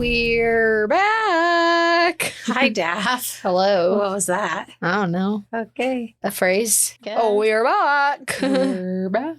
We're back. Hi, Daff. Hello. What was that? I don't know. Okay. A phrase. Good. Oh, we're back. We're back.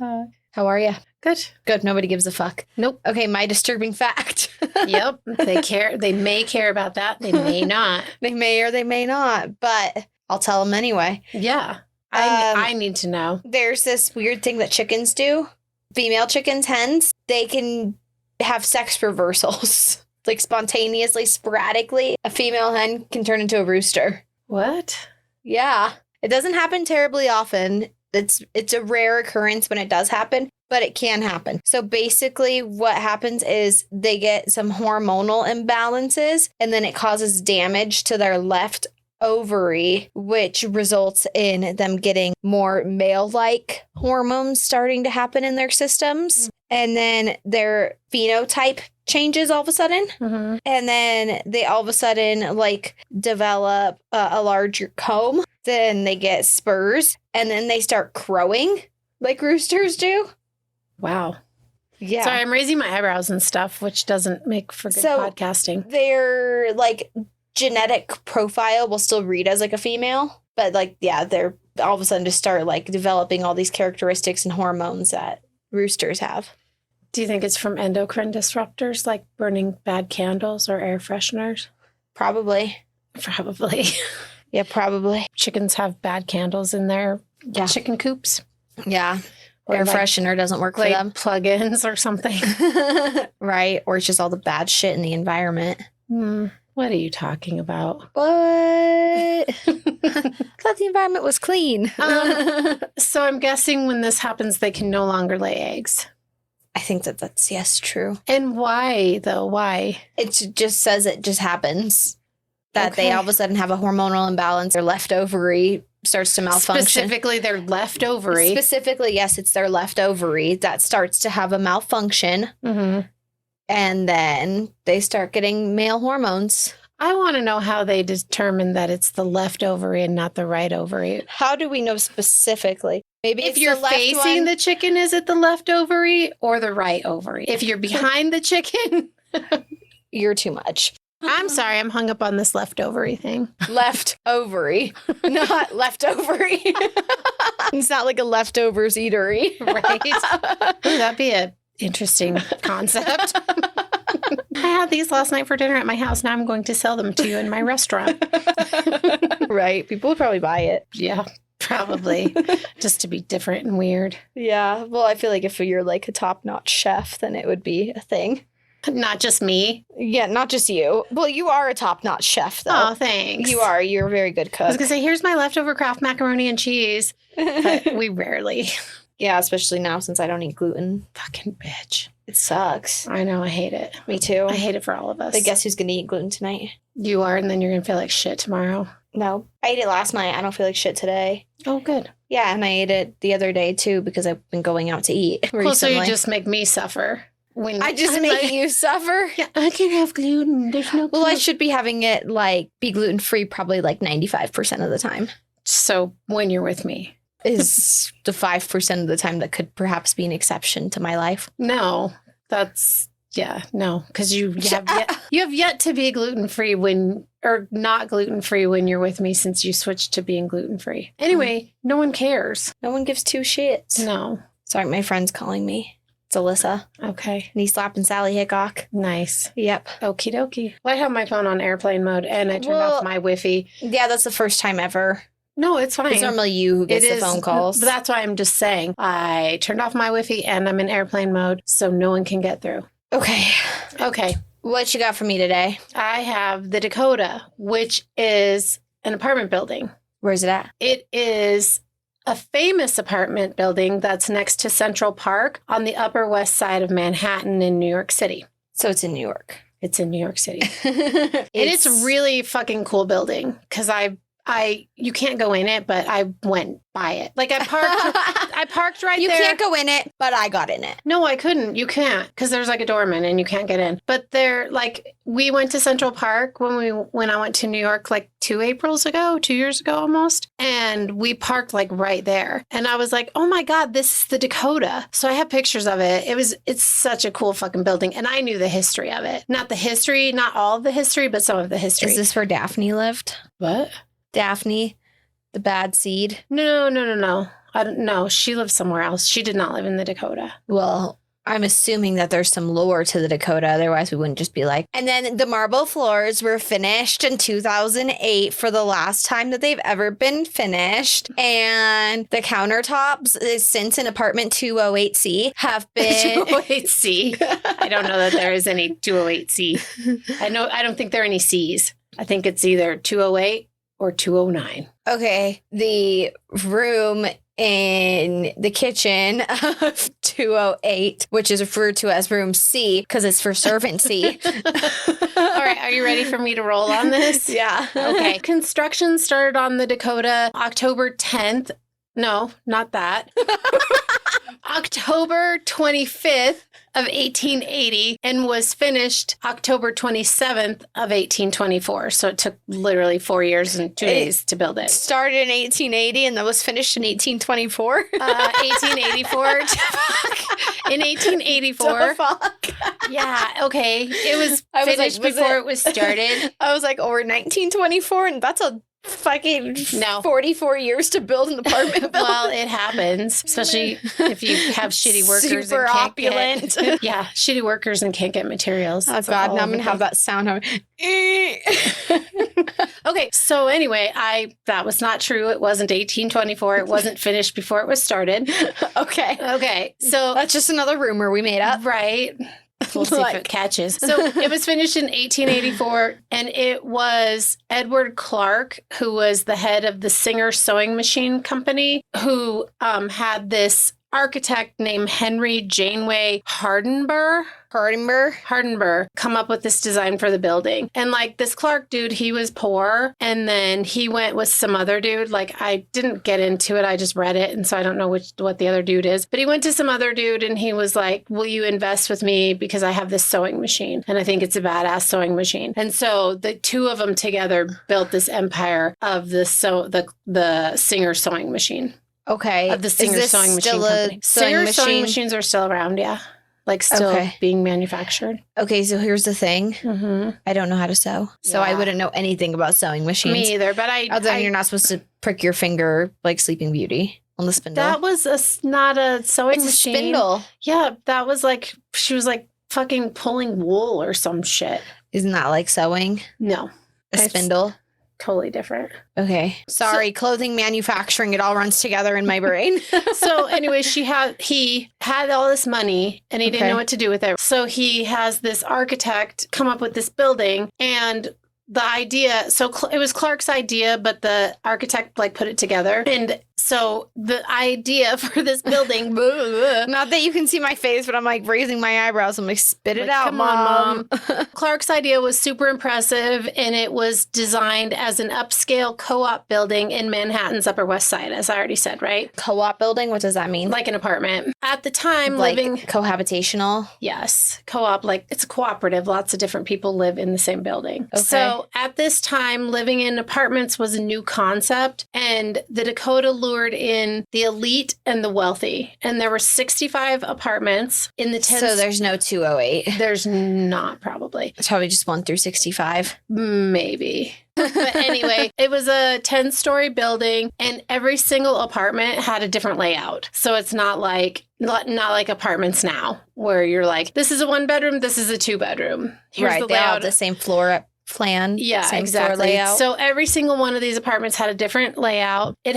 How are you? Good. Good. Nobody gives a fuck. Nope. Okay, my disturbing fact. Yep. They care. They may care about that. They may not. They may or they may not, but I'll tell them anyway. Yeah. I need to know. There's this weird thing that chickens do. Female chickens, hens, they can have sex reversals. Like spontaneously, sporadically, a female hen can turn into a rooster. What? Yeah. It doesn't happen terribly often. It's a rare occurrence when it does happen, but it can happen. So basically what happens is they get some hormonal imbalances and then it causes damage to their left ovary, which results in them getting more male-like hormones starting to happen in their systems. And then their phenotype changes all of a sudden. Mm-hmm. And then they all of a sudden like develop a larger comb. Then they get spurs and then they start crowing like roosters do. Wow. Yeah. Sorry, I'm raising my eyebrows and stuff, which doesn't make for good podcasting. Their like genetic profile will still read as like a female, but like, yeah, they're all of a sudden just start like developing all these characteristics and hormones that roosters have. Do you think it's from endocrine disruptors like burning bad candles or air fresheners? Probably. Probably. Yeah, probably. Chickens have bad candles in their chicken coops. Yeah. Or air like, freshener doesn't work for them. Plug-ins or something. Right. Or it's just all the bad shit in the environment. What are you talking about? What? I thought the environment was clean. So I'm guessing when this happens, they can no longer lay eggs. I think that's, yes, true. And why, though? Why? It just says it just happens. That they all of a sudden have a hormonal imbalance. Their left ovary starts to malfunction. Specifically, their left ovary. Specifically, yes, it's their left ovary that starts to have a malfunction. Mm-hmm. And then they start getting male hormones. I want to know how they determine that it's the left ovary and not the right ovary. How do we know specifically? Maybe if you're facing the chicken, is it the left ovary or the right ovary? If you're behind the chicken, you're too much. I'm sorry, I'm hung up on this left ovary thing. Left ovary, not left ovary. It's not like a leftovers eatery. Right? Ooh, that'd be an interesting concept. I had these last night for dinner at my house. Now I'm going to sell them to you in my restaurant. Right. People would probably buy it. Yeah, probably. Just to be different and weird. Yeah. Well, I feel like if you're like a top-notch chef, then it would be a thing. Not just me. Yeah, not just you. Well, you are a top-notch chef, though. Oh, thanks. You are. You're a very good cook. I was going to say, here's my leftover Kraft macaroni and cheese. But we rarely. Yeah, especially now since I don't eat gluten. Fucking bitch. It sucks. I know. I hate it. Me too. I hate it for all of us. I guess who's going to eat gluten tonight? You are, and then you're going to feel like shit tomorrow. No. I ate it last night. I don't feel like shit today. Oh, good. Yeah, and I ate it the other day, too, because I've been going out to eat recently. Well, so you just make me suffer. When I just make you suffer? Yeah, I can't have gluten. There's no gluten. Well, I should be having it, like, be gluten-free probably, like, 95% of the time. So when you're with me. Is the 5% of the time that could perhaps be an exception to my life. No, that's... Yeah, no, because you have yet to be gluten-free or not gluten-free when you're with me since you switched to being gluten-free. Anyway, no one cares. No one gives two shits. No. Sorry, my friend's calling me. It's Alyssa. Okay. Knee slapping Sally Hickok. Nice. Yep. Okie dokie. Well, I have my phone on airplane mode and I turned off my Wi-Fi. Yeah, that's the first time ever. No, it's fine. It's normally you who gets the phone calls. But that's why I'm just saying. I turned off my Wi-Fi and I'm in airplane mode so no one can get through. Okay. What you got for me today? I have the Dakota, which is an apartment building. Where's it at? It is a famous apartment building that's next to Central Park on the Upper West Side of Manhattan in New York City. So it's in New York. It's in New York City. It's a really fucking cool building because I you can't go in it, but I went by it. Like I parked right you there. You can't go in it, but I got in it. No, I couldn't. You can't, because there's like a doorman and you can't get in. But we went to Central Park when I went to New York like 2 years ago almost. And we parked like right there. And I was like, oh my God, this is the Dakota. So I have pictures of it. It's such a cool fucking building. And I knew the history of it. Not the history, not all of the history, but some of the history. Is this where Daphne lived? What? Daphne, the bad seed? No. I don't know. She lived somewhere else. She did not live in the Dakota. Well, I'm assuming that there's some lore to the Dakota. Otherwise, we wouldn't just be like. And then the marble floors were finished in 2008 for the last time that they've ever been finished. And the countertops, since in apartment 208C, have been 208C. I don't know that there is any 208C. I don't think there are any C's. I think it's either 208 or 209. Okay, the room in the kitchen of 208, which is referred to as room C because it's for servant C. All right, are you ready for me to roll on this? Yeah. Okay. Construction started on the Dakota October 10th. No, not that. October 25th of 1880 and was finished October 27th of 1824. So it took literally 4 years and 2 days to build it. Started in 1880 and then was finished in 1824. 1884. In 1884. Fuck? Yeah, okay. It was finished before it was started. I was like, over 1924, and that's a fucking 44 years to build an apartment building. Well, it happens, especially if you have shitty workers. Super and can't opulent. Yeah, shitty workers and can't get materials. Oh, God, now I'm going to have that sound. Okay, so anyway, that was not true. It wasn't 1824. It wasn't finished before it was started. Okay, so that's just another rumor we made up. Right. We'll see if it catches. So it was finished in 1884, and it was Edward Clark, who was the head of the Singer Sewing Machine Company, who had this architect named Henry Janeway Hardenberg come up with this design for the building. And like this Clark dude, he was poor. And then he went with some other dude. Like I didn't get into it. I just read it. And so I don't know what the other dude is. But he went to some other dude and he was like, will you invest with me? Because I have this sewing machine. And I think it's a badass sewing machine. And so the two of them together built this empire of the Singer Sewing Machine. Okay. Of the Singer Sewing Machine Company. Singer Sewing machines are still around, yeah. Like still being manufactured. Okay, so here's the thing. Mm-hmm. I don't know how to sew. So I wouldn't know anything about sewing machines. Me either, but other than you're not supposed to prick your finger like Sleeping Beauty on the spindle. That was not a sewing machine. It's a spindle. Yeah, that was like, she was like fucking pulling wool or some shit. Isn't that like sewing? No. A spindle? Totally different. Okay. Sorry, clothing manufacturing, it all runs together in my brain. So anyway, he had all this money and he didn't know what to do with it. So he has this architect come up with this building, and the idea, so it was Clark's idea, but the architect like put it together. And so the idea for this building, not that you can see my face, but I'm like raising my eyebrows. I'm like, spit it out, Mom. Clark's idea was super impressive, and it was designed as an upscale co-op building in Manhattan's Upper West Side, as I already said, right? Co-op building? What does that mean? Like an apartment. At the time, like living... cohabitational? Yes. Co-op, like it's a cooperative. Lots of different people live in the same building. Okay. So at this time, living in apartments was a new concept, and the Dakota lured in the elite and the wealthy. And there were 65 apartments in the 10th. So there's no 208. There's not, probably. It's probably just 1 through 65. Maybe. But anyway, it was a 10-story building, and every single apartment had a different layout. So it's not like apartments now, where you're like, this is a 1-bedroom, this is a 2-bedroom. Here's the layout. They all have the same floor plan. Yeah, same exactly. Floor layout. So every single one of these apartments had a different layout. They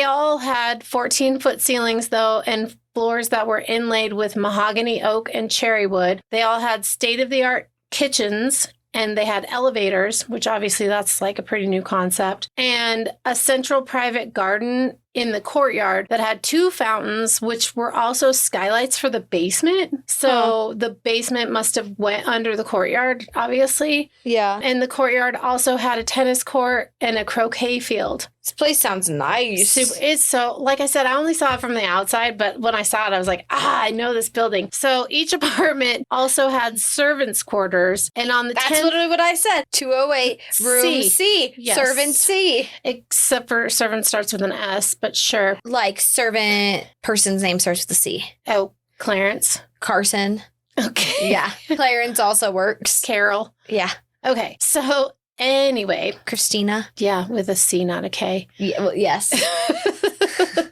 all had 14-foot ceilings though, and floors that were inlaid with mahogany oak and cherry wood. They all had state-of-the-art kitchens, and they had elevators, which obviously that's like a pretty new concept, and a central private garden in the courtyard that had 2 fountains, which were also skylights for the basement. So the basement must have went under the courtyard, obviously. Yeah. And the courtyard also had a tennis court and a croquet field. This place sounds nice. It's so, like I said, I only saw it from the outside, but when I saw it, I was like, I know this building. So each apartment also had servants' quarters. And on the That's 10th, literally what I said. 208, room C. Yes. Servant C. Except for servant starts with an S, but sure. Like servant person's name starts with a C. Oh, Clarence. Carson. Okay. Yeah. Clarence also works. Carol. Yeah. Okay. So anyway. Christina. Yeah, with a C, not a K. Yeah, well, yes.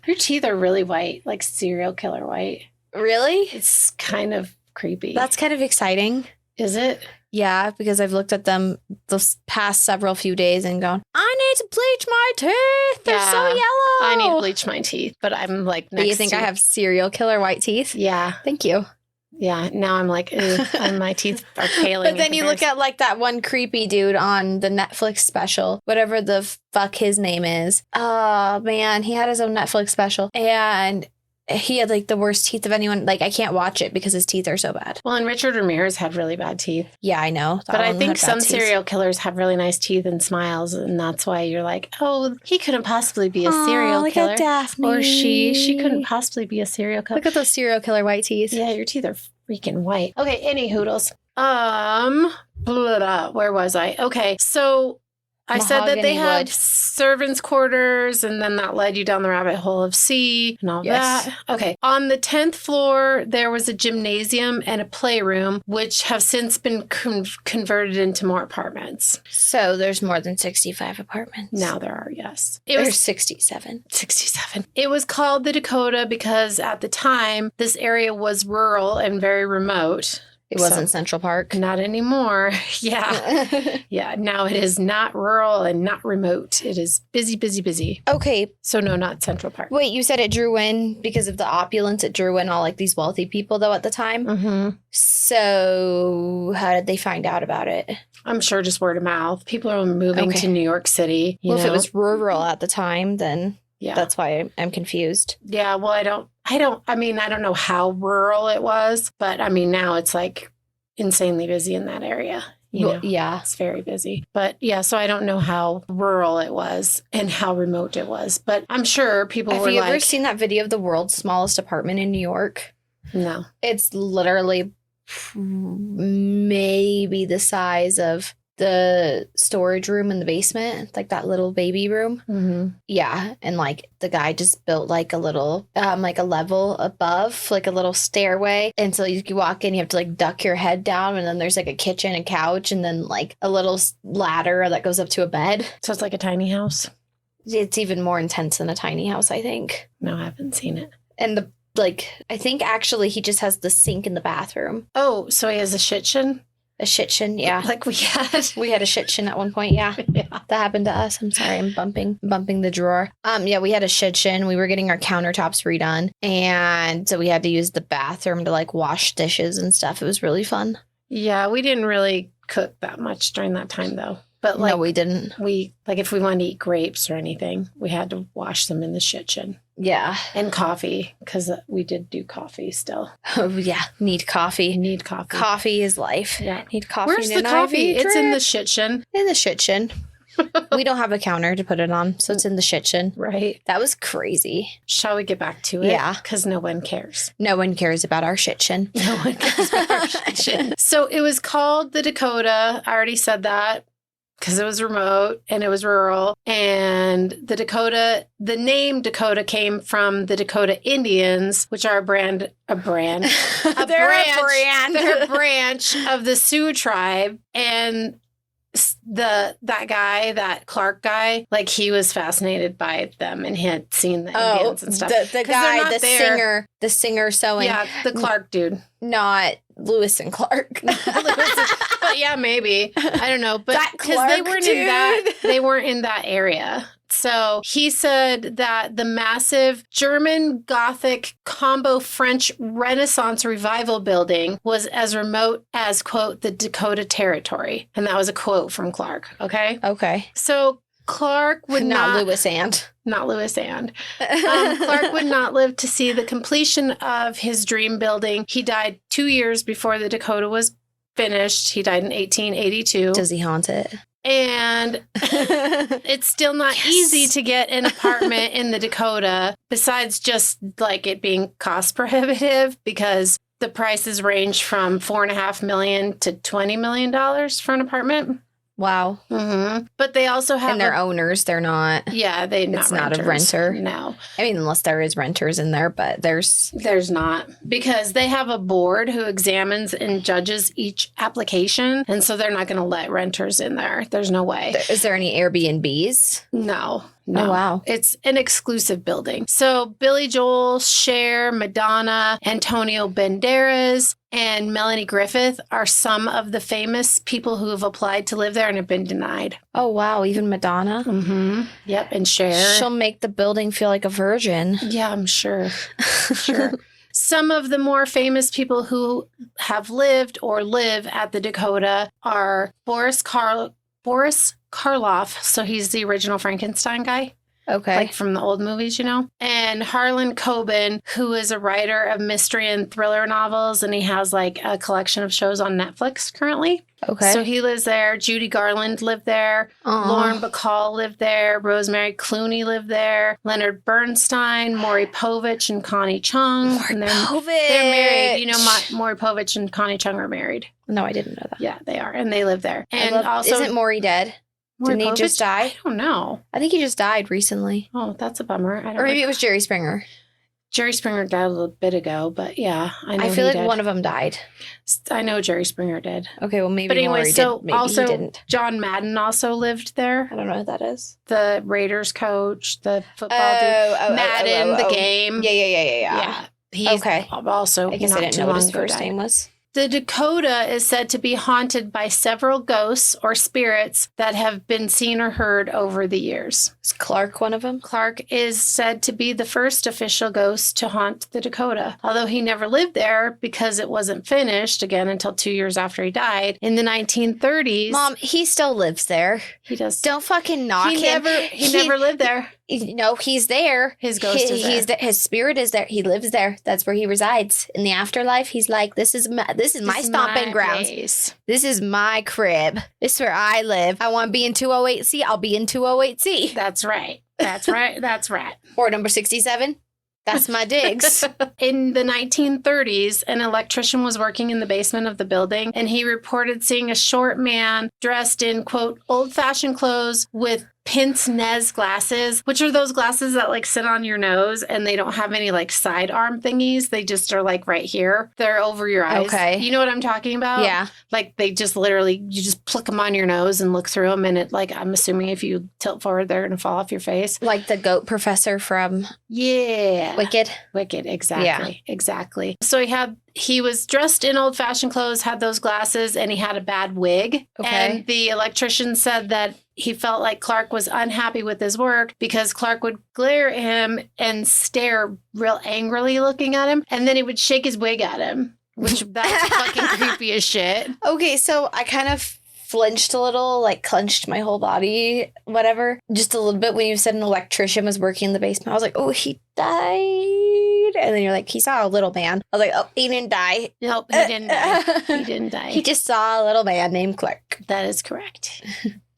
Your teeth are really white, like serial killer white. Really? It's kind of creepy. That's kind of exciting. Is it? Yeah, because I've looked at them those past several few days and gone, I need to bleach my teeth. They're so yellow. I need to bleach my teeth, but I'm like, Do you think I have serial killer white teeth? Yeah. Thank you. Yeah. Now I'm like, and my teeth are paling. But then you look at like that one creepy dude on the Netflix special, whatever the fuck his name is. Oh man, he had his own Netflix special and he had like the worst teeth of anyone. Like I can't watch it because his teeth are so bad. Well, and Richard Ramirez had really bad teeth. Yeah, I know. But I think some serial killers have really nice teeth and smiles, and that's why you're like, oh, he couldn't possibly be a serial look killer. At Daphne. Or she couldn't possibly be a serial killer. Look at those serial killer white teeth. Yeah, your teeth are freaking white. Okay, any hoodles. Where was I? Okay, so I said that they had servants' quarters, and then that led you down the rabbit hole of C and all that. Okay. On the 10th floor, there was a gymnasium and a playroom, which have since been converted into more apartments. So there's more than 65 apartments. Now there are, yes. There's 67. 67. It was called the Dakota because at the time, this area was rural and very remote. It wasn't Central Park. Not anymore. Yeah. Yeah. Now it is not rural and not remote. It is busy, busy, busy. Okay. So no, not Central Park. Wait, you said it drew in because of the opulence. It drew in all like these wealthy people though at the time. Mm-hmm. So how did they find out about it? I'm sure just word of mouth. People are moving to New York City. If it was rural at the time, then yeah, that's why I'm confused. Yeah. Well, I don't know how rural it was, but I mean, now it's like insanely busy in that area. You know? Yeah. It's very busy. But yeah, so I don't know how rural it was and how remote it was, but I'm sure people were like... Have you ever seen that video of the world's smallest apartment in New York? No. It's literally maybe the size of the storage room in the basement, like that little baby room. Mm-hmm. Yeah. And like the guy just built like a little, like a level above, like a little stairway. And so you walk in, you have to like duck your head down. And then there's like a kitchen, a couch, and then like a little ladder that goes up to a bed. So it's like a tiny house. It's even more intense than a tiny house, I think. No, I haven't seen it. And I think actually he just has the sink in the bathroom. Oh, so he has a shit shin? A shit shin, yeah. Like we had. We had a shit shin at one point, yeah. Yeah. That happened to us. I'm sorry, I'm bumping the drawer. Yeah, we had a shit shin. We were getting our countertops redone. And so we had to use the bathroom to like wash dishes and stuff. It was really fun. Yeah, we didn't really cook that much during that time though. But like, no, we didn't. We like if we wanted to eat grapes or anything, we had to wash them in the shit shin. Yeah. And coffee, because we did do coffee still. Oh, yeah. Need coffee. Need coffee. Coffee is life. Yeah. Need coffee. Where's the coffee? It's in the shit shin. In the shit shin. We don't have a counter to put it on, so it's in the shit shin. Right. That was crazy. Shall we get back to it? Yeah. Because no one cares. No one cares about our shit shin. No one cares about our shit shin. So it was called the Dakota. I already said that. Because it was remote and it was rural. And the name Dakota came from the Dakota Indians, which are They're a branch of the Sioux tribe. And that Clark guy, like he was fascinated by them and he had seen the Indians and stuff. The guy, the singer sewing. Yeah, the Clark dude. Not Lewis and Clark. But yeah, maybe. I don't know. But because they weren't in that area. So he said that the massive German Gothic combo French Renaissance revival building was as remote as, quote, the Dakota Territory. And that was a quote from Clark. Okay. Okay. So Clark would not Lewis and. not Lewis and. Clark would not live to see the completion of his dream building. He died 2 years before the Dakota was finished. He died in 1882. Does he haunt it? And it's still not easy to get an apartment in the Dakota, besides just like it being cost prohibitive, because the prices range from $4.5 million to $20 million for an apartment. Wow. Mm-hmm. But they also have... And they're owners. They're not... Yeah, it's not a renter. No. I mean, unless there is renters in there, but there's... There's not. Because they have a board who examines and judges each application. And so they're not going to let renters in there. There's no way. Is there any Airbnbs? No. Oh, wow. It's an exclusive building. So Billy Joel, Cher, Madonna, Antonio Banderas, and Melanie Griffith are some of the famous people who have applied to live there and have been denied. Oh, wow. Even Madonna? Mm-hmm. Yep. And Cher. She'll make the building feel like a virgin. Yeah, I'm sure. Sure. Some of the more famous people who have lived or live at the Dakota are Boris Karloff. So he's the original Frankenstein guy. Okay. Like from the old movies, you know? And Harlan Coben, who is a writer of mystery and thriller novels, and he has like a collection of shows on Netflix currently. Okay. So he lives there. Judy Garland lived there. Aww. Lauren Bacall lived there. Rosemary Clooney lived there. Leonard Bernstein, Maury Povich, and Connie Chung. Maury Povich. They're married. You know, Maury Povich and Connie Chung are married. No, I didn't know that. Yeah, they are. And they live there. And isn't Maury dead? Didn't he just die? I don't know. I think he just died recently. Oh, that's a bummer. Or maybe it was Jerry Springer. Jerry Springer died a little bit ago, but yeah, I know. I feel like one of them died. I know Jerry Springer did. Okay, well maybe. But anyway, Maury so did. Maybe also he didn't. John Madden also lived there. I don't know who that is. The Raiders coach, the football dude, Madden, the game. Yeah. He's okay. Also, I guess I didn't know what his first name was. The Dakota is said to be haunted by several ghosts or spirits that have been seen or heard over the years. Is Clark one of them? Clark is said to be the first official ghost to haunt the Dakota, although he never lived there because it wasn't finished again until 2 years after he died in the 1930s. Mom, he still lives there. He does. Don't fucking knock him. He never lived there. No, he's there. His ghost is there. His spirit is there. He lives there. That's where he resides. In the afterlife, he's like, this is my stomping grounds. Place. This is my crib. This is where I live. I want to be in 208C. I'll be in 208C. That's right. That's right. That's right. Or number 67. That's my digs. In the 1930s, an electrician was working in the basement of the building, and he reported seeing a short man dressed in, quote, old-fashioned clothes with pince-nez glasses, which are those glasses that like sit on your nose and they don't have any like sidearm thingies. They just are like right here. They're over your eyes. Okay. You know what I'm talking about? Yeah. Like they just literally, you just pluck them on your nose and look through them. And it like, I'm assuming if you tilt forward, they're going to fall off your face. Like the goat professor from Wicked. Wicked. Exactly. Yeah. Exactly. So he was dressed in old-fashioned clothes, had those glasses, and he had a bad wig. Okay. And the electrician said that he felt like Clark was unhappy with his work because Clark would glare at him and stare real angrily looking at him, and then he would shake his wig at him, which that's fucking creepy as shit. Okay, so I kind of flinched a little, like clenched my whole body, whatever, just a little bit when you said an electrician was working in the basement. I was like, oh, he died. And then you're like, he saw a lit's man. I was like, oh, he didn't die. Nope, he didn't die. He didn't die. He just saw a little man named Clark. That is correct.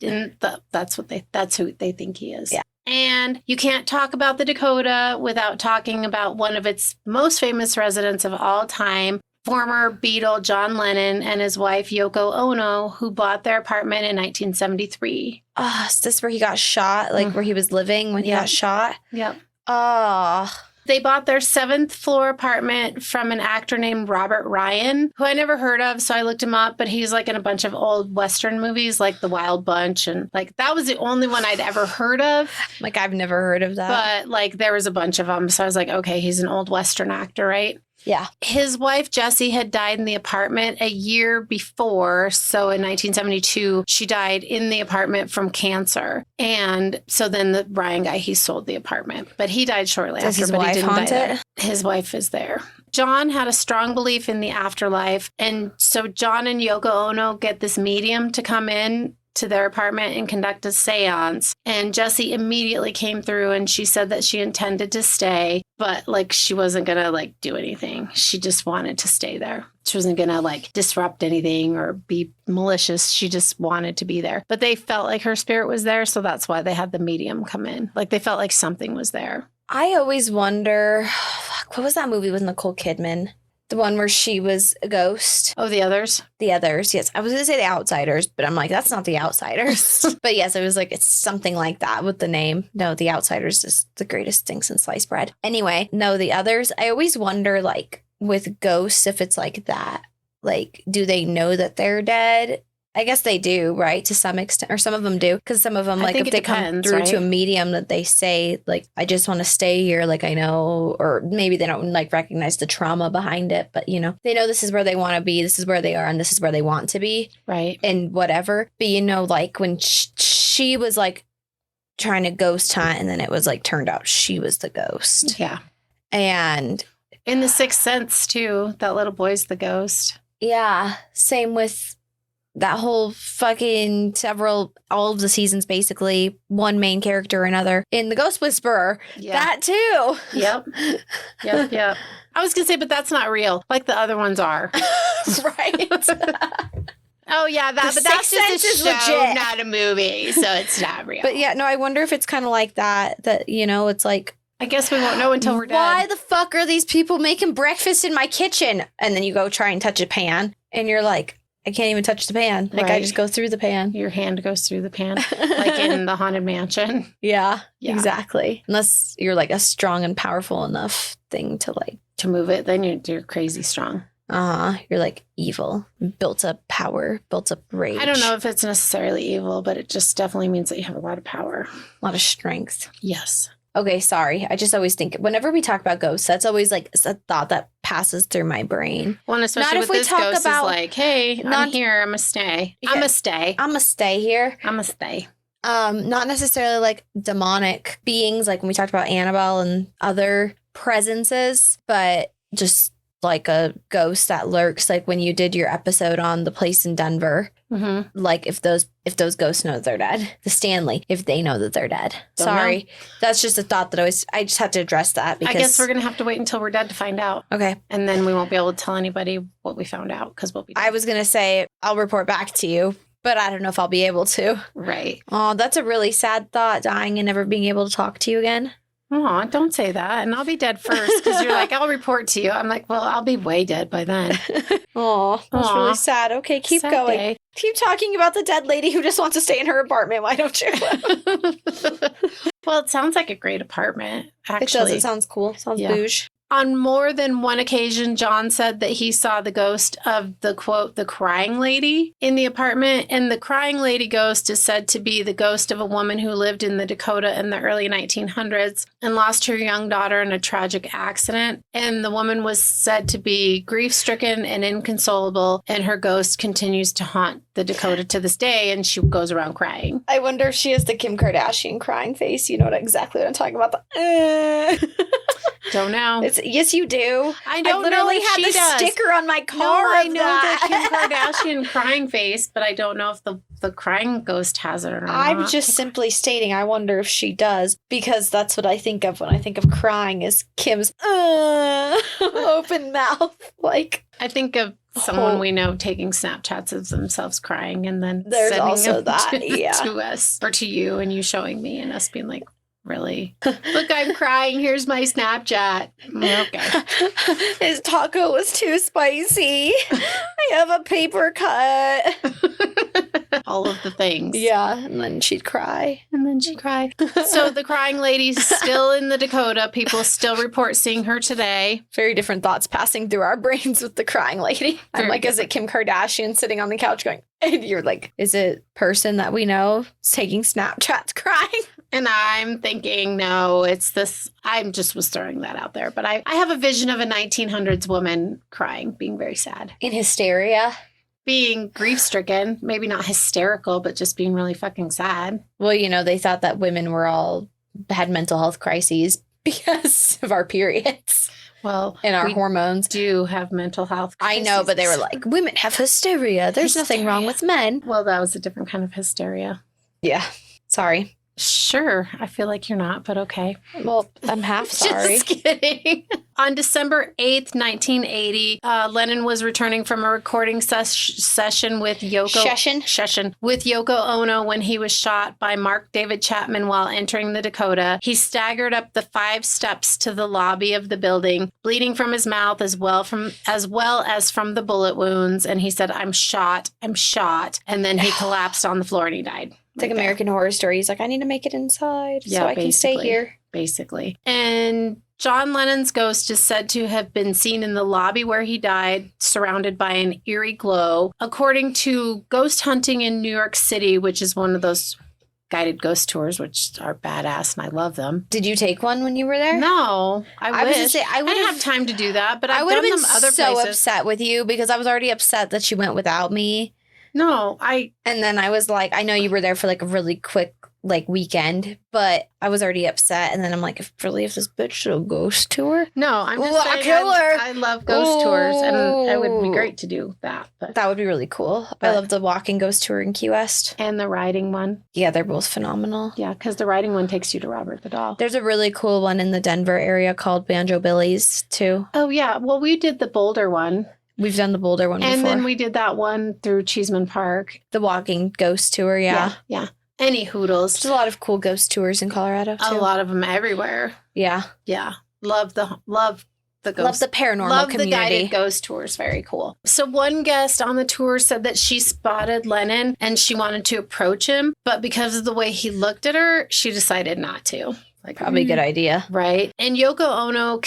That's who they think he is. Yeah. And you can't talk about the Dakota without talking about one of its most famous residents of all time, former Beatle John Lennon and his wife Yoko Ono, who bought their apartment in 1973. Oh, is this where he got shot? Like where he was living when he got shot? Yep. Oh. They bought their 7th floor apartment from an actor named Robert Ryan, who I never heard of, so I looked him up, but he's like in a bunch of old Western movies like The Wild Bunch, and like that was the only one I'd ever heard of. Like I've never heard of that. But like there was a bunch of them, so I was like, okay, he's an old Western actor, right? Yeah. His wife, Jessie, had died in the apartment a year before. So in 1972, she died in the apartment from cancer. And so then the Ryan guy, he sold the apartment. But he died shortly after. His but wife he didn't haunt die it? there. His wife is there. John had a strong belief in the afterlife. And so John and Yoko Ono get this medium to come in to their apartment and conduct a seance. And Jessie immediately came through and she said that she intended to stay, but like she wasn't going to like do anything. She just wanted to stay there. She wasn't going to like disrupt anything or be malicious. She just wanted to be there. But they felt like her spirit was there. So that's why they had the medium come in. Like they felt like something was there. I always wonder, what was that movie with Nicole Kidman? The one where she was a ghost. Oh, The Others? The Others, yes. I was going to say The Outsiders, but I'm like, that's not The Outsiders. But yes, it was like, it's something like that with the name. No, The Outsiders is the greatest thing since sliced bread. Anyway, no, The Others. I always wonder, like, with ghosts, if it's like that. Like, do they know that they're dead? I guess they do, right? To some extent, or some of them do. Because some of them, like if they come through to a medium that they say, like, I just want to stay here, like I know, or maybe they don't like recognize the trauma behind it, but you know, they know this is where they want to be, this is where they are, and this is where they want to be. Right. And whatever. But you know, like when she was like trying to ghost hunt, and then it was like turned out she was the ghost. Yeah. And in The Sixth Sense, too, that little boy's the ghost. Yeah. Same with that whole fucking all of the seasons, basically, one main character or another. In The Ghost Whisperer, that too. Yep. I was going to say, but that's not real. Like the other ones are. Right. Oh, yeah. But that's just a show, legit. Not a movie. So it's not real. But yeah, no, I wonder if it's kind of like that, you know, it's like, I guess we won't know until we're dead. Why the fuck are these people making breakfast in my kitchen? And then you go try and touch a pan and you're like, I can't even touch the pan. Like, I just go through the pan. Your hand goes through the pan. Like in the Haunted Mansion. Yeah, exactly. Unless you're like a strong and powerful enough thing to like. To move it, then you're crazy strong. You're like evil. Built up power, built up rage. I don't know if it's necessarily evil, but it just definitely means that you have a lot of power. A lot of strength. Yes. Okay, sorry. I just always think whenever we talk about ghosts, that's always like a thought that passes through my brain. Well, and especially not if this ghost is like, hey, I'm here. I'm going to stay. I'm going to stay. I'm going to stay here. I'm going to stay. Not necessarily like demonic beings, like when we talked about Annabelle and other presences, but just like a ghost that lurks, like when you did your episode on the place in Denver. Mm-hmm. Like if those ghosts know that they're dead, the Stanley, if they know that they're dead. Sorry, that's just a thought that I just had to address that. Because I guess we're gonna have to wait until we're dead to find out. Okay, and then we won't be able to tell anybody what we found out because we'll be dead. I was gonna say I'll report back to you, but I don't know if I'll be able to. Right. Oh, that's a really sad thought, dying and never being able to talk to you again. Oh, don't say that. And I'll be dead first because you're like, I'll report to you. I'm like, well, I'll be way dead by then. Oh, that's really sad. Okay, keep sad going. Day. Keep talking about the dead lady who just wants to stay in her apartment. Why don't you? Well, it sounds like a great apartment, actually. It does. It sounds cool. Sounds bouge. On more than one occasion, John said that he saw the ghost of the, quote, the crying lady in the apartment. And the crying lady ghost is said to be the ghost of a woman who lived in the Dakota in the early 1900s and lost her young daughter in a tragic accident. And the woman was said to be grief-stricken and inconsolable, and her ghost continues to haunt the Dakota to this day, and she goes around crying. I wonder if she has the Kim Kardashian crying face. You know exactly what I'm talking about. Don't know. Yes, you do. I don't literally know if had she the does. Sticker on my car. No, I know the Kim Kardashian crying face, but I don't know if the crying ghost has it or not. I'm just simply stating I wonder if she does, because that's what I think of when I think of crying is Kim's open mouth. Like, I think of someone we know taking Snapchats of themselves crying and then there's sending also them that to us or to you, and you showing me and us being like, really? Look, I'm crying. Here's my Snapchat. Okay. His taco was too spicy. I have a paper cut. All of the things. Yeah. And then she'd cry. So the crying lady's still in the Dakota. People still report seeing her today. Very different thoughts passing through our brains with the crying lady. I'm like, is it Kim Kardashian sitting on the couch going, and you're like, is it person that we know taking Snapchats crying? And I'm thinking, no, it's this. I just was throwing that out there. But I have a vision of a 1900s woman crying, being very sad. In hysteria? Being grief-stricken. Maybe not hysterical, but just being really fucking sad. Well, you know, they thought that women had mental health crises because of our periods. Well, in our we hormones. do have mental health I know, but they were crises. like, women have hysteria. There's nothing wrong with men. Well, that was a different kind of hysteria. Yeah. Sorry. Sure. I feel like you're not, but okay. Well, I'm half sorry. Just kidding. On December 8th, 1980, Lennon was returning from a recording session with with Yoko Ono when he was shot by Mark David Chapman while entering the Dakota. He staggered up the 5 steps to the lobby of the building, bleeding from his mouth as well as from the bullet wounds. And he said, I'm shot. And then he collapsed on the floor and he died. It's like American Horror Story. He's like, I need to make it inside so I can stay here. Basically. And John Lennon's ghost is said to have been seen in the lobby where he died, surrounded by an eerie glow. According to Ghost Hunting in New York City, which is one of those guided ghost tours, which are badass, and I love them. Did you take one when you were there? No, I wish. Was gonna say, I didn't have time to do that, but I would have been other so places. upset with you because I was already upset that you went without me. No, And then I was like, I know you were there for like a really quick weekend, but I was already upset. And then I'm like, if this bitch did a ghost tour? No, I'm just saying I love ghost tours, and it would be great to do that. But that would be really cool. I love the walking ghost tour in Key West. And the riding one. Yeah, they're both phenomenal. Yeah, because the riding one takes you to Robert the Doll. There's a really cool one in the Denver area called Banjo Billy's too. Oh, yeah. Well, we did the Boulder one. We've done the Boulder one before. And then we did that one through Cheeseman Park. The walking ghost tour, yeah. Yeah. Any hoodles. There's a lot of cool ghost tours in Colorado, too. A lot of them everywhere. Yeah. Yeah. Love the ghost. Love the paranormal love community. The guided ghost tours. Very cool. So one guest on the tour said that she spotted Lennon and she wanted to approach him, but because of the way he looked at her, she decided not to. Probably a good idea. Right. And Yoko Ono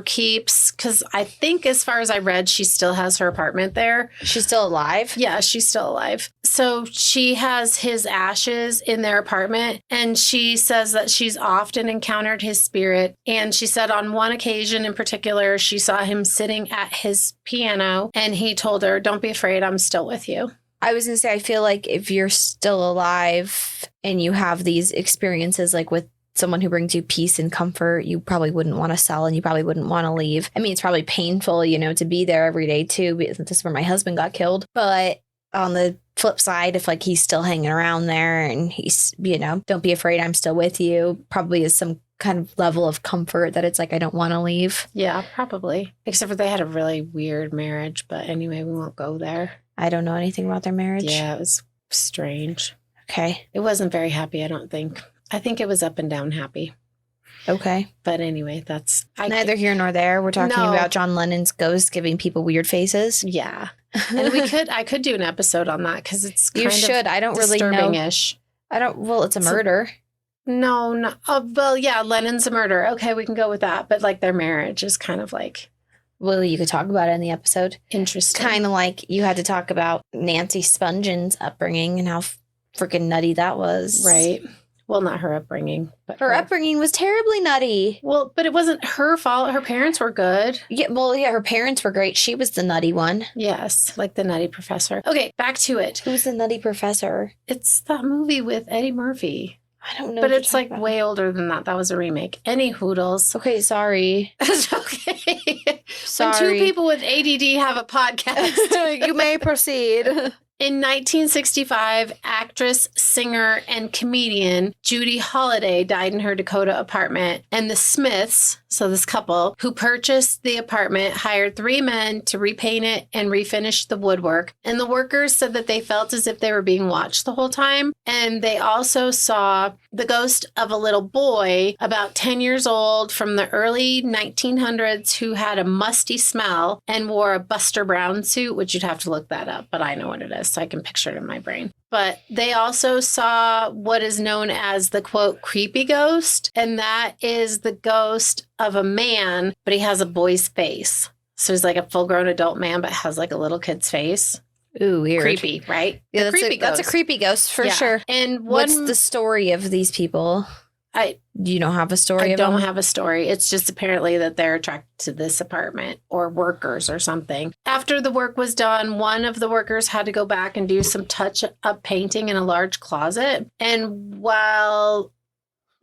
keeps, because I think as far as I read, she still has her apartment there. She's still alive? Yeah, she's still alive. So she has his ashes in their apartment, and she says that she's often encountered his spirit. And she said on one occasion in particular, she saw him sitting at his piano, and he told her, "Don't be afraid, I'm still with you." I was going to say, I feel like if you're still alive and you have these experiences like with someone who brings you peace and comfort, you probably wouldn't want to sell and you probably wouldn't want to leave. I mean, it's probably painful, to be there every day too, because this is where my husband got killed. But on the flip side, if he's still hanging around there and he's, don't be afraid, I'm still with you, probably is some kind of level of comfort that it's I don't want to leave. Yeah, probably. Except for they had a really weird marriage. But anyway, we won't go there. I don't know anything about their marriage. Yeah, it was strange. Okay. It wasn't very happy, I don't think. I think it was up and down happy. Okay. But anyway, that's... Neither here nor there. We're talking about John Lennon's ghost giving people weird faces. Yeah. And I could do an episode on that because it's kind of I don't really know. Disturbing-ish. It's a murder. No. Oh, well, yeah, Lennon's a murder. Okay, we can go with that. But their marriage is kind of well, you could talk about it in the episode. Interesting. Kind of like you had to talk about Nancy Spongen's upbringing and how freaking nutty that was. Right. Well, not her upbringing. But her upbringing was terribly nutty. Well, but it wasn't her fault. Her parents were good. Yeah, her parents were great. She was the nutty one. Yes, like the nutty professor. Okay, back to it. Who's the nutty professor? It's that movie with Eddie Murphy. I don't know. But it's way older than that. That was a remake. Any hoodles. Okay, sorry. That's okay. Sorry. When two people with ADD have a podcast. You may proceed. In 1965, actress, singer, and comedian Judy Holliday died in her Dakota apartment, and the Smiths, so this couple, who purchased the apartment, hired 3 men to repaint it and refinish the woodwork. And the workers said that they felt as if they were being watched the whole time. And they also saw the ghost of a little boy about 10 years old from the early 1900s who had a musty smell and wore a Buster Brown suit, which you'd have to look that up, but I know what it is. So I can picture it in my brain. But they also saw what is known as the, quote, creepy ghost. And that is the ghost of a man, but he has a boy's face. So he's like a full-grown adult man, but has a little kid's face. Ooh, weird. Creepy, right? Yeah, that's a creepy ghost for sure. And what's the story of these people? You don't have a story I don't have a story. It's just apparently that they're attracted to this apartment or workers or something. After the work was done, one of the workers had to go back and do some touch-up painting in a large closet. And while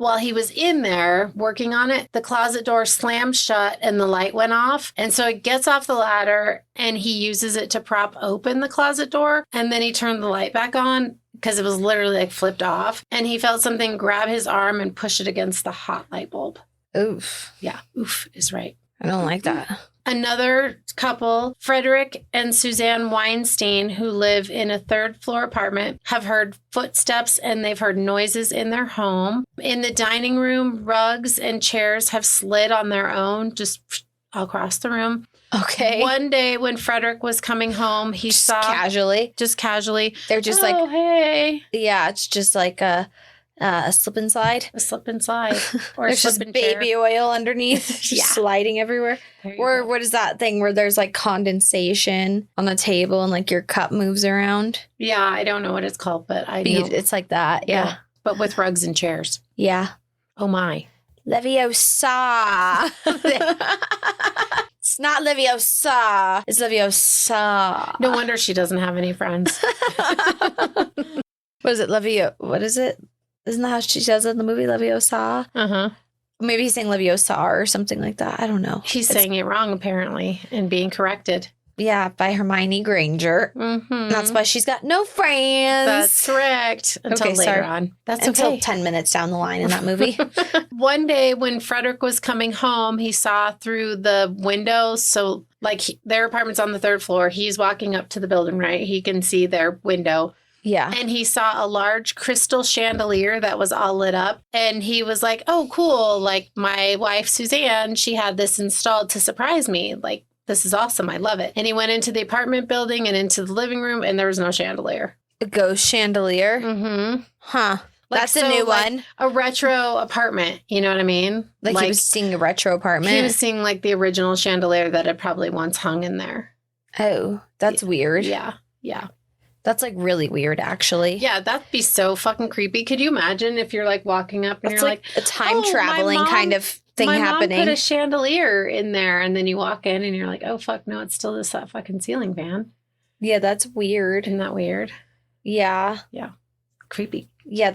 while he was in there working on it, the closet door slammed shut and the light went off. And so he gets off the ladder and he uses it to prop open the closet door. And then he turned the light back on because it was literally like flipped off. And he felt something grab his arm and push it against the hot light bulb. Oof. Yeah, oof is right. I don't like that. Another couple, Frederick and Suzanne Weinstein, who live in a third-floor apartment, have heard footsteps and they've heard noises in their home. In the dining room, rugs and chairs have slid on their own, just across the room. Okay. One day when Frederick was coming home, he Just saw... casually. Just casually. They're just oh, hey. Yeah, it's just like a slip and slide. A slip and slide. Or There's a just slip and baby chair. oil underneath, just Yeah. sliding everywhere. Or what is that thing where there's like condensation on the table and like your cup moves around? Yeah, I don't know what it's called, but I know. It's like that. Yeah. But with rugs and chairs. Yeah. Oh, my. Leviosa. It's not Leviosa. It's Leviosa. No wonder she doesn't have any friends. What is it? What is it? Isn't that how she says it in the movie Leviosa? Uh-huh. Maybe he's saying Leviosa or something like that. I don't know. He's saying it wrong, apparently, and being corrected. Yeah, by Hermione Granger. Mm-hmm. That's why she's got no friends. That's correct. Until Okay, later sorry. on. That's Until okay. 10 minutes down the line in that movie. One day when Frederick was coming home, he saw through the window. So, their apartment's on the third floor. He's walking up to the building, right? He can see their window. Yeah. And he saw a large crystal chandelier that was all lit up. And he was like, oh, cool. Like, my wife, Suzanne, she had this installed to surprise me. Like, this is awesome. I love it. And he went into the apartment building and into the living room, and there was no chandelier. A ghost chandelier. Mm-hmm. Huh. That's a new one. A retro apartment. You know what I mean? Like he was seeing a retro apartment. He was seeing like the original chandelier that had probably once hung in there. Oh, that's weird. Yeah. Yeah. That's like really weird, actually. Yeah, that'd be so fucking creepy. Could you imagine if you're like walking up and That's you're like a time "Oh, traveling my mom- kind of thing my happening. mom put a chandelier in there, and then you walk in and you're like, oh fuck, no, it's still that fucking ceiling fan. Yeah, that's weird. Isn't that weird? Yeah. Yeah. Creepy. Yeah,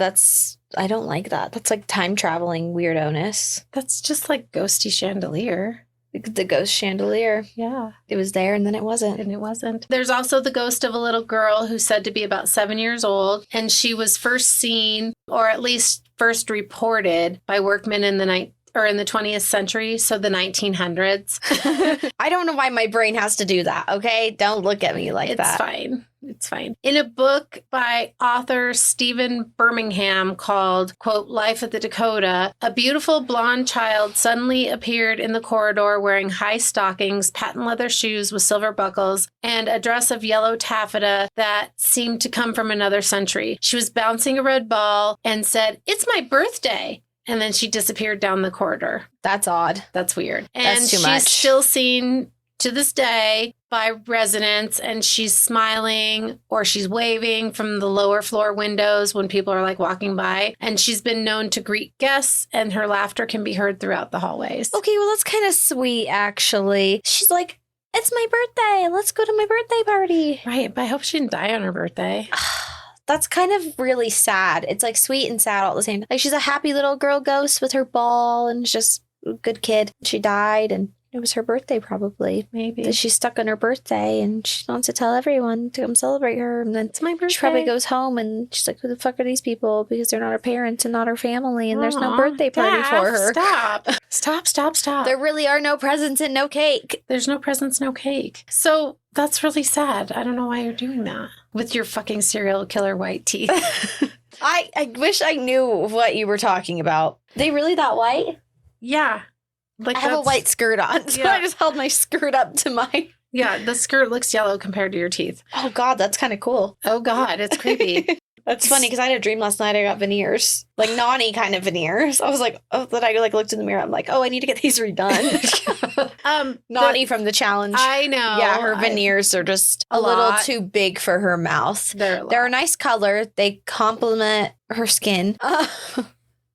I don't like that. That's like time traveling weirdo-ness. That's just like ghosty chandelier. The ghost chandelier. Yeah. It was there and then it wasn't. And it wasn't. There's also the ghost of a little girl who's said to be about 7 years old. And she was first seen, or at least first reported, by workmen in the 20th century, so the 1900s. I don't know why my brain has to do that, okay? Don't look at me like that. It's fine. It's fine. In a book by author Stephen Birmingham called, quote, Life at the Dakota, a beautiful blonde child suddenly appeared in the corridor wearing high stockings, patent leather shoes with silver buckles, and a dress of yellow taffeta that seemed to come from another century. She was bouncing a red ball and said, "It's my birthday." And then she disappeared down the corridor. That's odd. That's weird. And That's too she's much. still seen to this day by residents, and she's smiling or she's waving from the lower floor windows when people are like walking by. And she's been known to greet guests, and her laughter can be heard throughout the hallways. Okay, well, that's kind of sweet, actually. She's like, it's my birthday. Let's go to my birthday party. Right. But I hope she didn't die on her birthday. That's kind of really sad. It's like sweet and sad all at the same time. Like she's a happy little girl ghost with her ball and just a good kid. She died and it was her birthday probably. Maybe. She's stuck on her birthday and she wants to tell everyone to come celebrate her. And then It's my birthday. she probably goes home and she's like, who the fuck are these people? Because they're not her parents and not her family and there's no Aw, birthday party Dad, for her. Stop. There really are no presents and no cake. There's no presents, no cake. So that's really sad. I don't know why you're doing that with your fucking serial killer white teeth. I wish I knew what you were talking about. They really that white? Yeah. Like I have a white skirt on, so Yeah. I just held my skirt up to my... Yeah, the skirt looks yellow compared to your teeth. Oh, God, that's kind of cool. Oh, God, it's creepy. That's funny because I had a dream last night. I got veneers, like naughty kind of veneers. I was like, oh, then I like looked in the mirror. I'm like, oh, I need to get these redone. Naughty from the challenge. I know. Yeah, her veneers are just a little lot. too big for her mouth. They're They're a nice color. They complement her skin.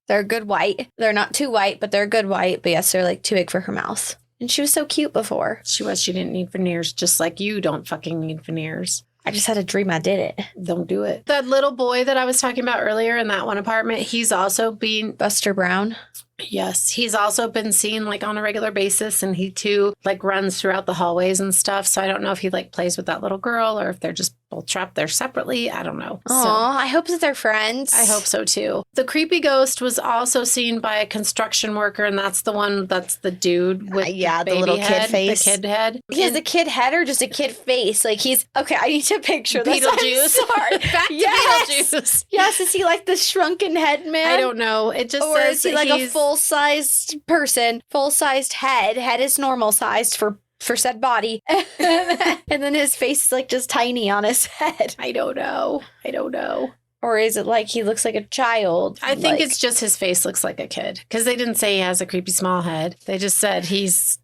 They're a good white. They're not too white, but they're a good white. But yes, they're like too big for her mouth. And she was so cute before. She didn't need veneers, just like you don't fucking need veneers. I just had a dream I did it. Don't do it. That little boy that I was talking about earlier in that one apartment, he's also been... Buster Brown. Yes, he's also been seen like on a regular basis, and he too like runs throughout the hallways and stuff. So I don't know if he like plays with that little girl or if they're just both trapped there separately. I don't know. Oh, I hope that they're friends. I hope so too. The creepy ghost was also seen by a construction worker, and that's the dude with the baby little head, kid face. the kid head. He has a kid head or just a kid face? Like he's okay. I need to picture this. Beetlejuice. Sorry. Back to yes. Beetlejuice. Yes, is he like the shrunken head man? I don't know. It just or says is he like a full-sized person, full-sized head? Head is normal sized for said body. And then his face is like just tiny on his head. I don't know. Or is it like he looks like a child? I think it's just his face looks like a kid. Because they didn't say he has a creepy small head. They just said he's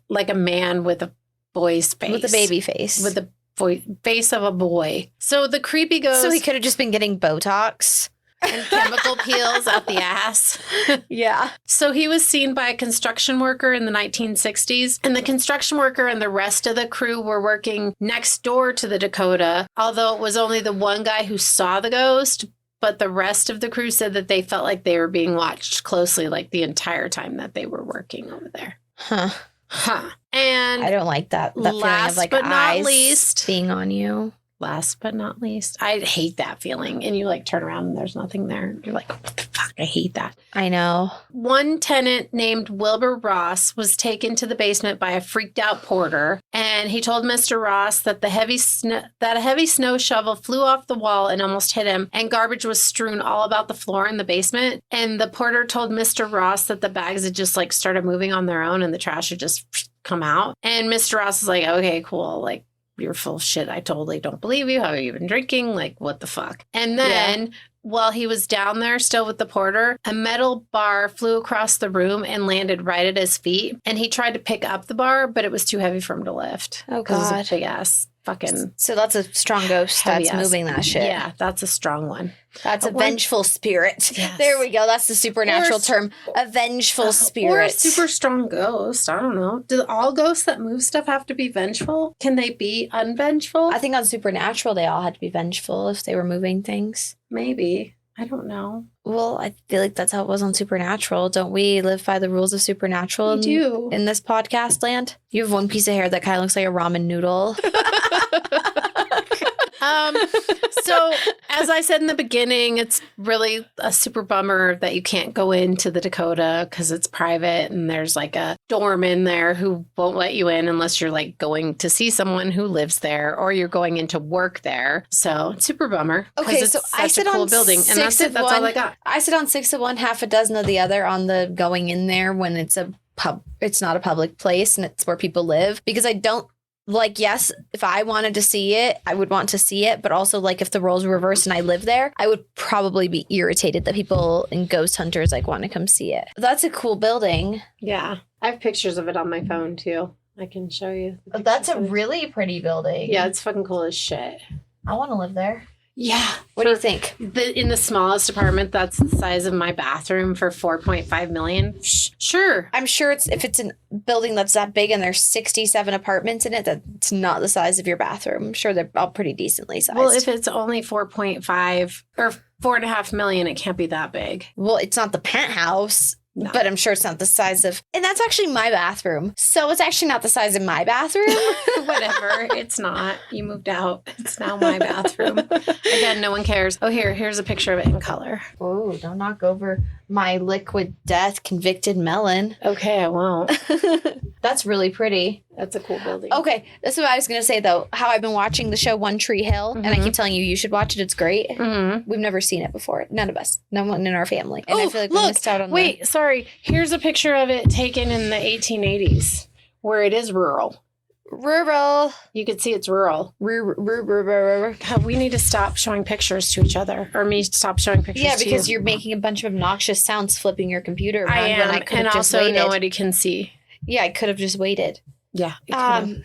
like a man with a boy's face. With a baby face. With the face of a boy. So the creepy ghost... So he could have just been getting Botox. And chemical peels out the ass. Yeah. So he was seen by a construction worker in the 1960s. And the construction worker and the rest of the crew were working next door to the Dakota, although it was only the one guy who saw the ghost. But the rest of the crew said that they felt like they were being watched closely like the entire time that they were working over there. Huh. And I don't like that feeling of like but not eyes least, being on you. Last but not least, I hate that feeling. And you like turn around and there's nothing there. You're like, what the fuck? I hate that. I know. One tenant named Wilbur Ross was taken to the basement by a freaked out porter. And he told Mr. Ross that a heavy snow shovel flew off the wall and almost hit him. And garbage was strewn all about the floor in the basement. And the porter told Mr. Ross that the bags had just like started moving on their own and the trash had just come out. And Mr. Ross is like, okay, cool. Like, you're full of shit. I totally don't believe you. How have you been drinking? Like, what the fuck? And then while he was down there still with the porter, a metal bar flew across the room and landed right at his feet. And he tried to pick up the bar, but it was too heavy for him to lift. Oh, God. It was a big ass fucking... So that's a strong ghost that's moving that shit. Yeah, that's a strong one. That's a vengeful spirit. Yes. There we go. That's the supernatural term. A vengeful spirit. Or a super strong ghost. I don't know. Do all ghosts that move stuff have to be vengeful? Can they be unvengeful? I think on Supernatural, they all had to be vengeful if they were moving things. Maybe. I don't know. Well, I feel like that's how it was on Supernatural. Don't we live by the rules of Supernatural in this podcast land? You have one piece of hair that kind of looks like a ramen noodle. So as I said in the beginning, it's really a super bummer that you can't go into the Dakota because it's private and there's like a dorm in there who won't let you in unless you're like going to see someone who lives there or you're going into work there. So it's super bummer. Okay, so I sit on building and that's it. That's all I got. I sit on 6 of one, half a dozen of the other on the going in there when it's it's not a public place and it's where people live because I don't. Like, yes, if I wanted to see it, I would want to see it. But also, like, if the roles were reversed and I live there, I would probably be irritated that people and ghost hunters, like, want to come see it. That's a cool building. Yeah. I have pictures of it on my phone, too. I can show you. That's a really pretty building. Yeah, it's fucking cool as shit. I want to live there. Yeah. What do you think? In the smallest apartment, that's the size of my bathroom for $4.5 million. Sure. I'm sure if it's a building that's that big and there's 67 apartments in it, that's not the size of your bathroom. I'm sure they're all pretty decently sized. Well, if it's only 4.5 or $4.5 million, it can't be that big. Well, it's not the penthouse. No. But I'm sure it's not the size of... And that's actually my bathroom. So it's actually not the size of my bathroom. Whatever. It's not. You moved out. It's now my bathroom. Again, no one cares. Oh, here's a picture of it in color. Oh, don't knock over my liquid death convicted melon. Okay, I won't. That's really pretty. That's a cool building. Okay, that's what I was going to say, though. How I've been watching the show One Tree Hill, and I keep telling you should watch it. It's great. Mm-hmm. We've never seen it before. None of us. No one in our family. And I feel like we missed out on sorry. Here's a picture of it taken in the 1880s, where it is rural. Rural. You can see it's rural. God, we need to stop showing pictures to each other. Or me stop showing pictures to you. Yeah, because you're making a bunch of obnoxious sounds flipping your computer around. I am, when I could and have just also waited. nobody can see. Yeah, I could have just waited. Yeah.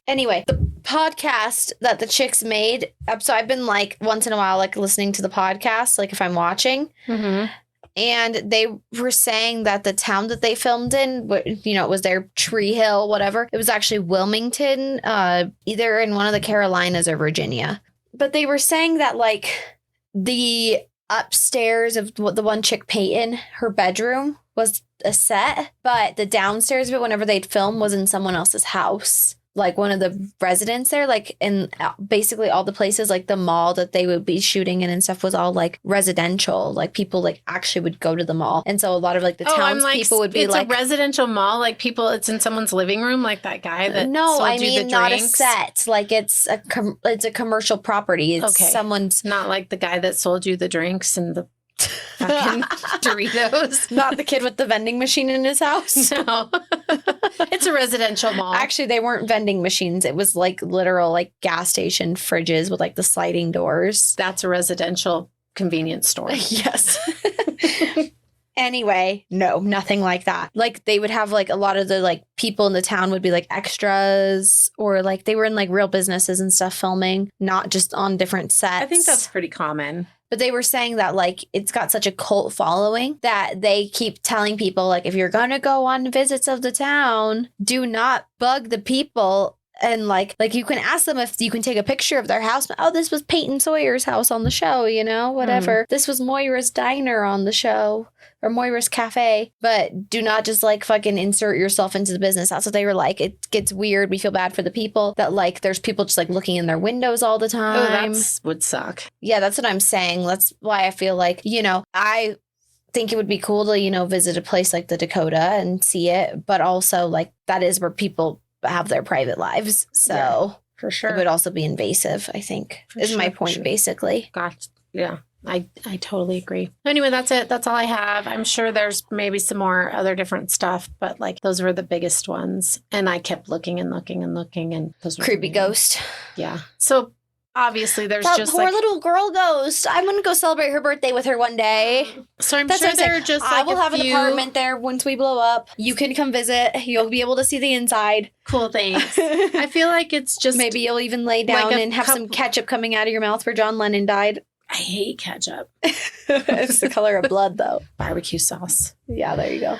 Anyway, the podcast that the chicks made. So I've been like once in a while, like listening to the podcast, like if I'm watching. Mm-hmm. And they were saying that the town that they filmed in, it was their Tree Hill, whatever. It was actually Wilmington, either in one of the Carolinas or Virginia. But they were saying that, like, the upstairs of the one chick, Peyton, her bedroom was a set, but the downstairs of it, whenever they'd film, was in someone else's house. Like, one of the residents there, like, in basically all the places, like, the mall that they would be shooting in and stuff was all, like, residential. Like, people, like, actually would go to the mall. And so a lot of, like, the townspeople would be it's like... It's a residential mall? Like, people, it's in someone's living room? Like that guy that sold you the drinks? Not a set. Like, it's a commercial property. It's someone's... Not like the guy that sold you the drinks and the... fucking Doritos. Not the kid with the vending machine in his house. No. It's a residential mall. Actually, they weren't vending machines. It was like literal like gas station fridges with like the sliding doors. That's a residential convenience store. Yes. Anyway, no, nothing like that. Like, they would have like a lot of the like people in the town would be like extras, or like they were in like real businesses and stuff filming, not just on different sets. I think that's pretty common. But they were saying that, like, it's got such a cult following that they keep telling people, like, if you're going to go on visits of the town, do not bug the people. And, like you can ask them if you can take a picture of their house. Oh, this was Peyton Sawyer's house on the show, you know, whatever. This was Moira's diner on the show, or Moira's cafe. But do not just, like, fucking insert yourself into the business. That's what they were like. It gets weird. We feel bad for the people that, like, there's people just, like, looking in their windows all the time. Oh, that would suck. Yeah, that's what I'm saying. That's why I feel like, you know, I think it would be cool to, you know, visit a place like the Dakota and see it. But also, like, that is where people have their private lives. So yeah, for sure. It would also be invasive, I think, is my point, basically. Gotcha. Yeah. I totally agree. Anyway, that's it. That's all I have. I'm sure there's maybe some more other different stuff, but like those were the biggest ones. And I kept looking and looking and looking, and those were creepy ghost. Yeah. So obviously there's that just poor like little girl ghost. I'm gonna go celebrate her birthday with her one day. So I'm sure there are just like I will have an apartment there once we blow up. You can come visit. You'll be able to see the inside. Cool things. I feel like it's just maybe you'll even lay down and have some ketchup coming out of your mouth where John Lennon died. I hate ketchup. It's the color of blood, though. Barbecue sauce. Yeah, there you go.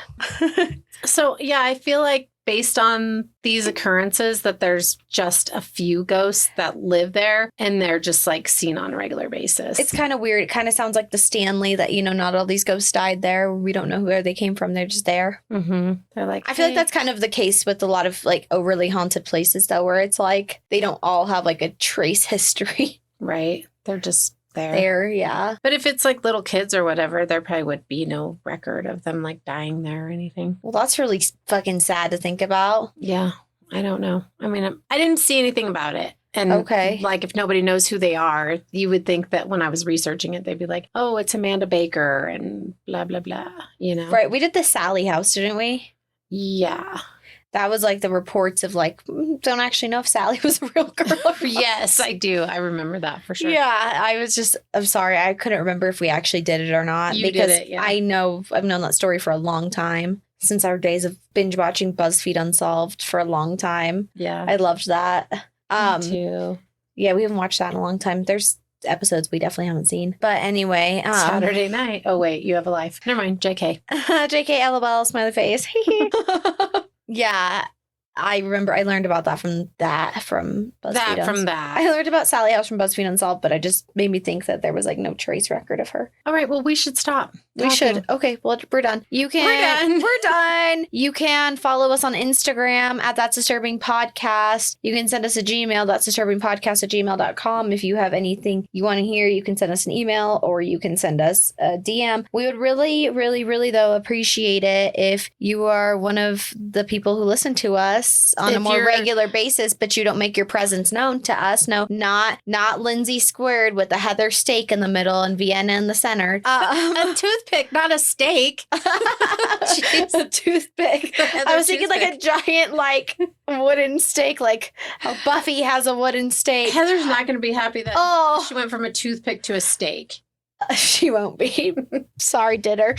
So, yeah, I feel like based on these occurrences that there's just a few ghosts that live there, and they're just like seen on a regular basis. It's kind of weird. It kind of sounds like the Stanley that, you know, not all these ghosts died there. We don't know where they came from. They're just there. Mm-hmm. They're like, I feel like that's kind of the case with a lot of like overly haunted places, though, where it's like they don't all have like a trace history. Right. They're just there. Yeah. But if it's like little kids or whatever, there probably would be no record of them like dying there or anything. Well, that's really fucking sad to think about. Yeah. I don't know. I mean, I didn't see anything about it. And like if nobody knows who they are, you would think that when I was researching it, they'd be like, oh, it's Amanda Baker and blah, blah, blah, you know? Right. We did the Sally house, didn't we? Yeah. That was like the reports of like, don't actually know if Sally was a real girl. Yes, I do. I remember that for sure. Yeah, I'm sorry. I couldn't remember if we actually did it or not. You because did it, yeah. I've known that story for a long time. Since our days of binge watching BuzzFeed Unsolved for a long time. Yeah. I loved that. Me too. Yeah, we haven't watched that in a long time. There's episodes we definitely haven't seen. But anyway. Saturday night. Oh, wait, you have a life. Never mind. JK. JK, LOL, smiley face. Yeah, I remember I learned about that from BuzzFeed. I learned about Sally House from BuzzFeed Unsolved, but it just made me think that there was like no trace record of her. All right, well, we should stop. We should. Okay, well, we're done. We're done. You can follow us on Instagram at That's Disturbing Podcast. You can send us a Gmail, That's Disturbing Podcast @gmail.com. If you have anything you want to hear, you can send us an email or you can send us a DM. We would really, really, really, though, appreciate it if you are one of the people who listen to us on a more regular basis, but you don't make your presence known to us. No, not Lindsay Squared with the Heather steak in the middle and Vienna in the center. A toothpick, not a steak. A toothpick. I was thinking like a giant like wooden steak, like how Buffy has a wooden steak. Heather's not going to be happy that she went from a toothpick to a steak. She won't be. Sorry, did her.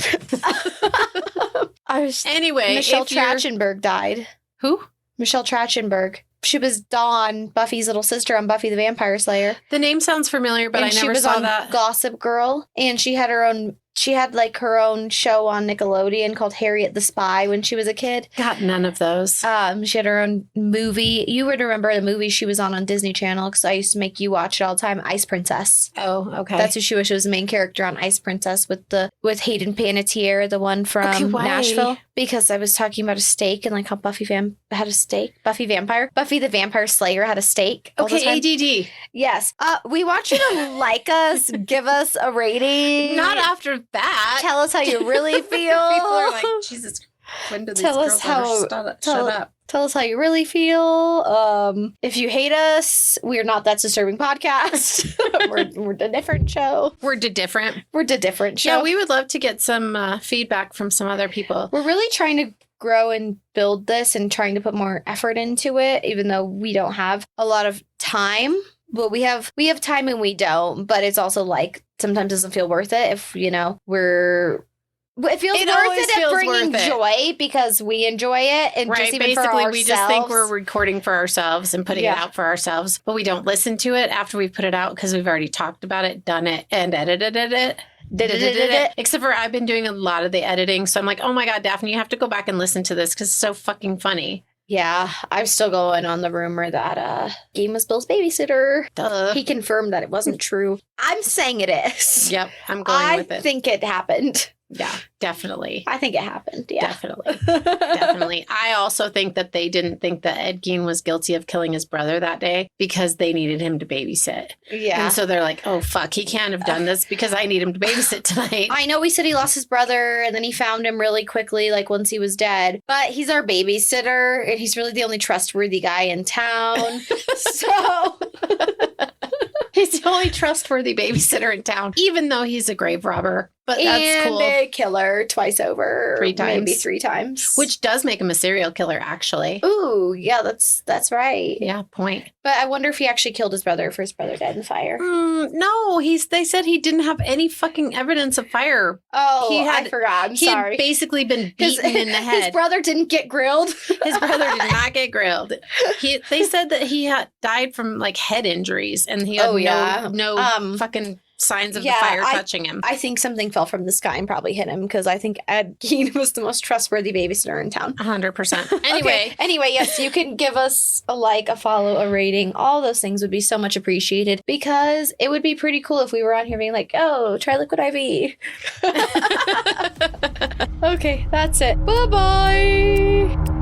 Anyway, Michelle Trachtenberg died. Who? Michelle Trachtenberg. She was Dawn, Buffy's little sister on Buffy the Vampire Slayer. The name sounds familiar, but I never saw that. Gossip Girl, and she had her own She had like her own show on Nickelodeon called Harriet the Spy when she was a kid. Got none of those. She had her own movie. You would remember the movie she was on Disney Channel because I used to make you watch it all the time. Ice Princess. Oh, okay. That's who she was. She was the main character on Ice Princess with Hayden Panettiere, the one from Nashville. Because I was talking about a steak and like how Buffy had a steak. Buffy the Vampire Slayer had a steak. Okay, ADD. Yes. We want you to like us, give us a rating. Not after that. Tell us how you really feel. People are like, Jesus, when do these girls ever shut up? Tell us how you really feel. If you hate us, we're not That's Disturbing Podcast. we're a different show. We're a different show. Yeah, we would love to get some feedback from some other people. We're really trying to grow and build this and trying to put more effort into it, even though we don't have a lot of time. Well, we have time and we don't, but it's also like sometimes it doesn't feel worth it if, it feels worth it if bringing joy because we enjoy it and right, just even basically for ourselves. We just think we're recording for ourselves and putting it out for ourselves, but we don't listen to it after we've put it out because we've already talked about it, done it, and edited it. Except for I've been doing a lot of the editing, so I'm like, oh my God, Daphne, you have to go back and listen to this because it's so fucking funny. Yeah, I'm still going on the rumor that Game was Bill's babysitter. Duh. He confirmed that it wasn't true. I'm saying it is. Yep, I'm going with it. I think it happened. Yeah, definitely. I think it happened. Yeah. Definitely. I also think that they didn't think that Ed Gein was guilty of killing his brother that day because they needed him to babysit. Yeah. And so they're like, oh, fuck, he can't have done this because I need him to babysit tonight. I know we said he lost his brother and then he found him really quickly, like once he was dead. But he's our babysitter and he's really the only trustworthy guy in town. So... He's the only trustworthy babysitter in town, even though he's a grave robber. But that's cool. And a killer twice over. 3 times. Maybe 3 times. Which does make him a serial killer, actually. Ooh, yeah, that's right. Yeah, point. But I wonder if he actually killed his brother if his brother died in fire. No, they said he didn't have any fucking evidence of fire. Oh, I forgot. I'm sorry. He had basically been beaten in the head. His brother didn't get grilled. His brother did not get grilled. They said that he had died from like head injuries and he had no fucking signs of the fire touching him. I think something fell from the sky and probably hit him because I think Ed Gein was the most trustworthy babysitter in town. 100%. Anyway, yes, you can give us a like, a follow, a rating. All those things would be so much appreciated because it would be pretty cool if we were on here being like, oh, try Liquid IV. Okay, that's it. Bye-bye.